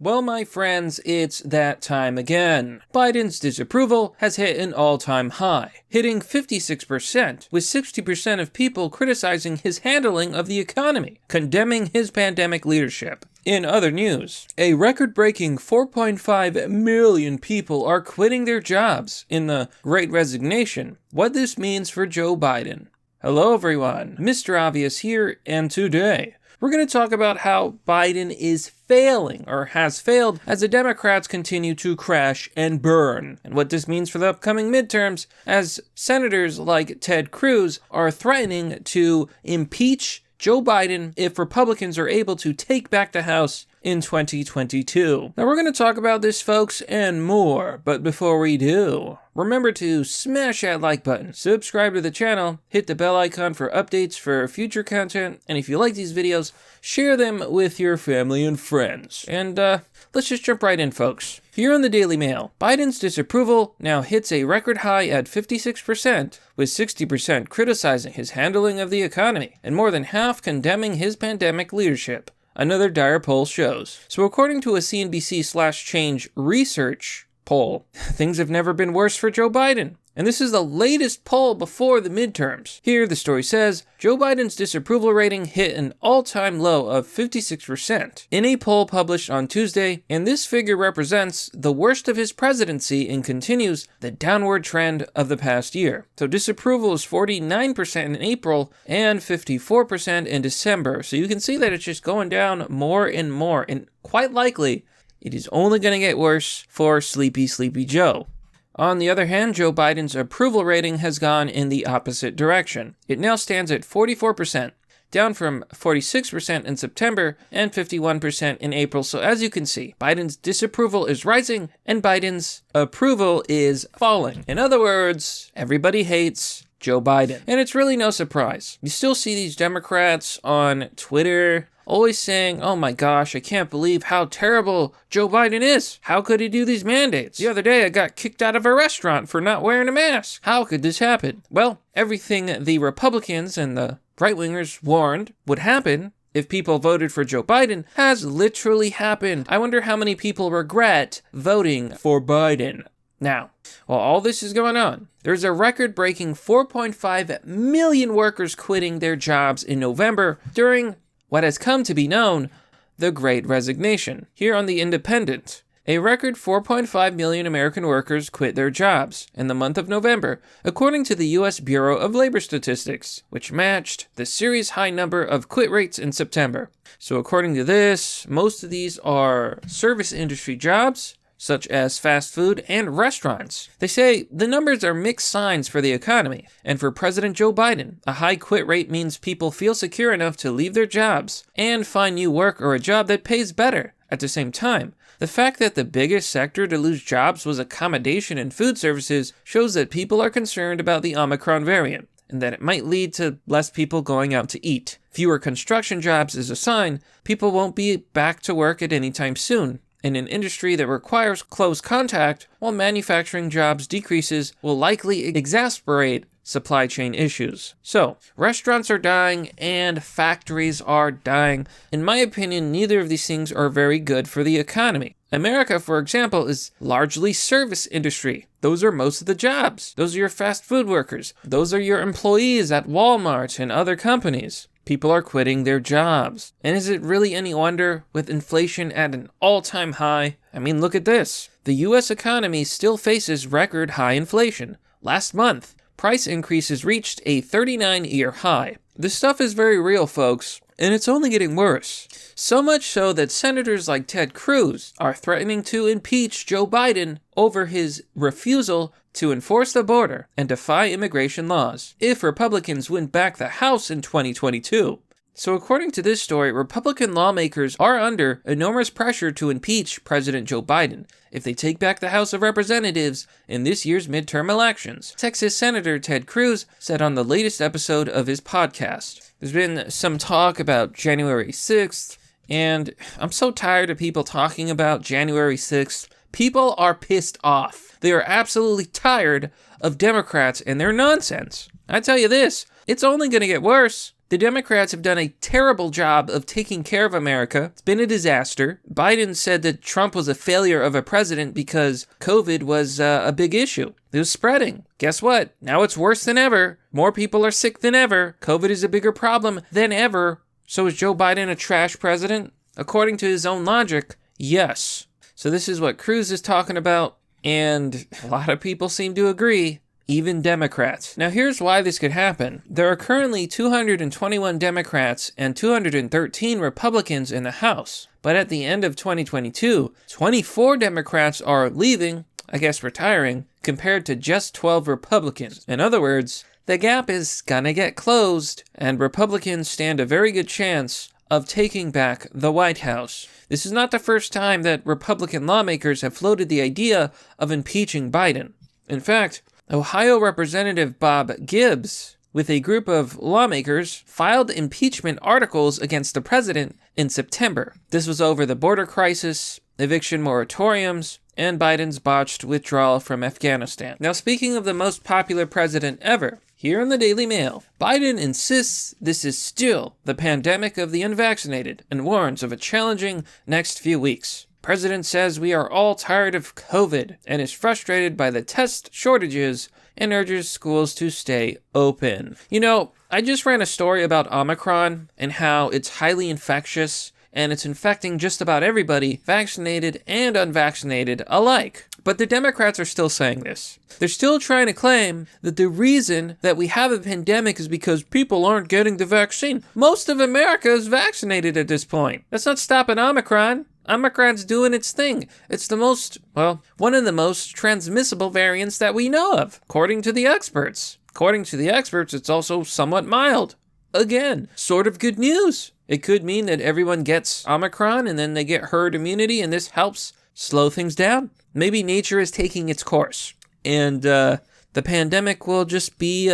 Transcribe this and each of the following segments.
Well, my friends, it's that time again. Biden's disapproval has hit an all-time high, hitting 56%, with 60% of people criticizing his handling of the economy, condemning his pandemic leadership. In other news, a record-breaking 4.5 million people are quitting their jobs in the Great Resignation. What this means for Joe Biden. Hello everyone, Mr. Obvious here, and today we're going to talk about how Biden is failing, or has failed, as the Democrats continue to crash and burn, and what this means for the upcoming midterms, as senators like Ted Cruz are threatening to impeach Joe Biden if Republicans are able to take back the House in 2022. Now we're going to talk about this, folks, and more, but before we do, remember to smash that like button, subscribe to the channel, hit the bell icon for updates for future content, and if you like these videos, share them with your family and friends. And let's just jump right in, folks. Here on the Daily Mail, Biden's disapproval now hits a record high at 56%, with 60% criticizing his handling of the economy, and more than half condemning his pandemic leadership. Another dire poll shows. So according to a CNBC/Change research poll, things have never been worse for Joe Biden. And this is the latest poll before the midterms. Here, the story says, Joe Biden's disapproval rating hit an all-time low of 56% in a poll published on Tuesday, and this figure represents the worst of his presidency and continues the downward trend of the past year. So disapproval is 49% in April and 54% in December. So you can see that it's just going down more and more, and quite likely, it is only going to get worse for Sleepy Joe. On the other hand, Joe Biden's approval rating has gone in the opposite direction. It now stands at 44%, down from 46% in September and 51% in April. So as you can see, Biden's disapproval is rising and Biden's approval is falling. In other words, everybody hates Joe Biden. And it's really no surprise. You still see these Democrats on Twitter always saying, oh my gosh, I can't believe how terrible Joe Biden is. How could he do these mandates? The other day I got kicked out of a restaurant for not wearing a mask. How could this happen? Well, everything the Republicans and the right-wingers warned would happen if people voted for Joe Biden has literally happened. I wonder how many people regret voting for Biden. Now, while all this is going on, there's a record-breaking 4.5 million workers quitting their jobs in November during what has come to be known the Great Resignation. Here on The Independent, a record 4.5 million American workers quit their jobs in the month of November, according to the U.S. Bureau of Labor Statistics, which matched the series high number of quit rates in September. So according to this, most of these are service industry jobs, such as fast food and restaurants. They say the numbers are mixed signs for the economy, and for President Joe Biden, a high quit rate means people feel secure enough to leave their jobs and find new work or a job that pays better. At the same time, the fact that the biggest sector to lose jobs was accommodation and food services shows that people are concerned about the Omicron variant, and that it might lead to less people going out to eat. Fewer construction jobs is a sign people won't be back to work at any time soon. In an industry that requires close contact, while manufacturing jobs decreases, will likely exacerbate supply chain issues. So, restaurants are dying and factories are dying. In my opinion, neither of these things are very good for the economy. America, for example, is largely service industry. Those are most of the jobs. Those are your fast food workers. Those are your employees at Walmart and other companies. People are quitting their jobs. And is it really any wonder with inflation at an all-time high? I mean, look at this. The U.S. economy still faces record high inflation. Last month, price increases reached a 39-year high. This stuff is very real, folks, and it's only getting worse. So much so that senators like Ted Cruz are threatening to impeach Joe Biden over his refusal to enforce the border and defy immigration laws if Republicans win back the House in 2022. So according to this story, Republican lawmakers are under enormous pressure to impeach President Joe Biden if they take back the House of Representatives in this year's midterm elections. Texas Senator Ted Cruz said on the latest episode of his podcast. There's been some talk about January 6th, and I'm so tired of people talking about January 6th. People are pissed off. They are absolutely tired of Democrats and their nonsense. I tell you this, it's only going to get worse. The Democrats have done a terrible job of taking care of America. It's been a disaster. Biden said that Trump was a failure of a president because COVID was a big issue. It was spreading. Guess what? Now it's worse than ever. More people are sick than ever. COVID is a bigger problem than ever. So is Joe Biden a trash president? According to his own logic, yes. So this is what Cruz is talking about, and a lot of people seem to agree, even Democrats. Now here's why this could happen. There are currently 221 Democrats and 213 Republicans in the House. But at the end of 2022, 24 Democrats are leaving, I guess retiring, compared to just 12 Republicans. In other words, the gap is gonna get closed, and Republicans stand a very good chance of taking back the White House. This is not the first time that Republican lawmakers have floated the idea of impeaching Biden. In fact, Ohio Representative Bob Gibbs, with a group of lawmakers, filed impeachment articles against the president in September. This was over the border crisis, eviction moratoriums, and Biden's botched withdrawal from Afghanistan. Now, speaking of the most popular president ever, here in the Daily Mail, Biden insists this is still the pandemic of the unvaccinated and warns of a challenging next few weeks. President says we are all tired of COVID and is frustrated by the test shortages and urges schools to stay open. You know, I just ran a story about Omicron and how it's highly infectious and it's infecting just about everybody, vaccinated and unvaccinated alike. But the Democrats are still saying this. They're still trying to claim that the reason that we have a pandemic is because people aren't getting the vaccine. Most of America is vaccinated at this point. That's not stopping Omicron. Omicron's doing its thing. It's one of the most transmissible variants that we know of, according to the experts. According to the experts, it's also somewhat mild. Again, sort of good news. It could mean that everyone gets Omicron and then they get herd immunity and this helps slow things down. Maybe nature is taking its course and the pandemic will just be,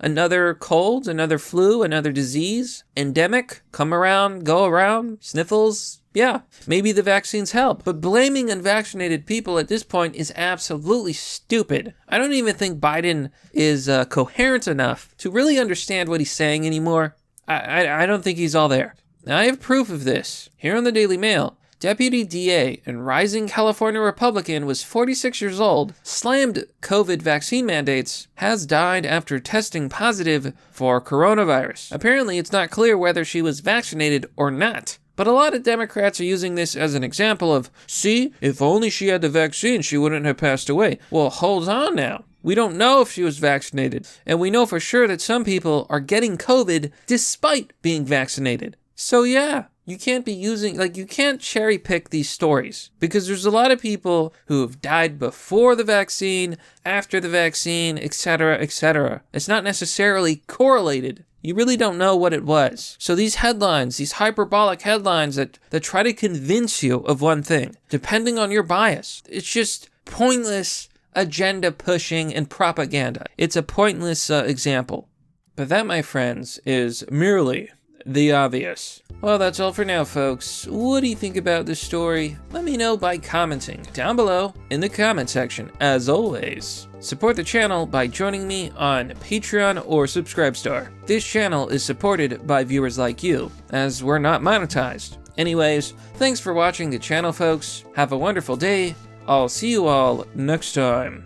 another cold, another flu, another disease, endemic, come around, go around, sniffles. Yeah, maybe the vaccines help. But blaming unvaccinated people at this point is absolutely stupid. I don't even think Biden is coherent enough to really understand what he's saying anymore. I don't think he's all there. Now, I have proof of this. Here on the Daily Mail, Deputy DA and rising California Republican was 46 years old, slammed COVID vaccine mandates, has died after testing positive for coronavirus. Apparently, it's not clear whether she was vaccinated or not. But a lot of Democrats are using this as an example of, see, if only she had the vaccine, she wouldn't have passed away. Well, hold on now. We don't know if she was vaccinated, and we know for sure that some people are getting COVID despite being vaccinated. So yeah, you can't cherry pick these stories, because there's a lot of people who have died before the vaccine, after the vaccine, etc., etc. It's not necessarily correlated. You really don't know what it was. So these headlines, these hyperbolic headlines that try to convince you of one thing, depending on your bias, it's just pointless agenda pushing and propaganda. It's a pointless example. But that, my friends, is merely the obvious. Well, that's all for now, folks. What do you think about this story? Let me know by commenting down below in the comment section. As always, support the channel by joining me on Patreon or Subscribestar. This channel is supported by viewers like you, as we're not monetized. Anyways, thanks for watching the channel, folks. Have a wonderful day. I'll see you all next time.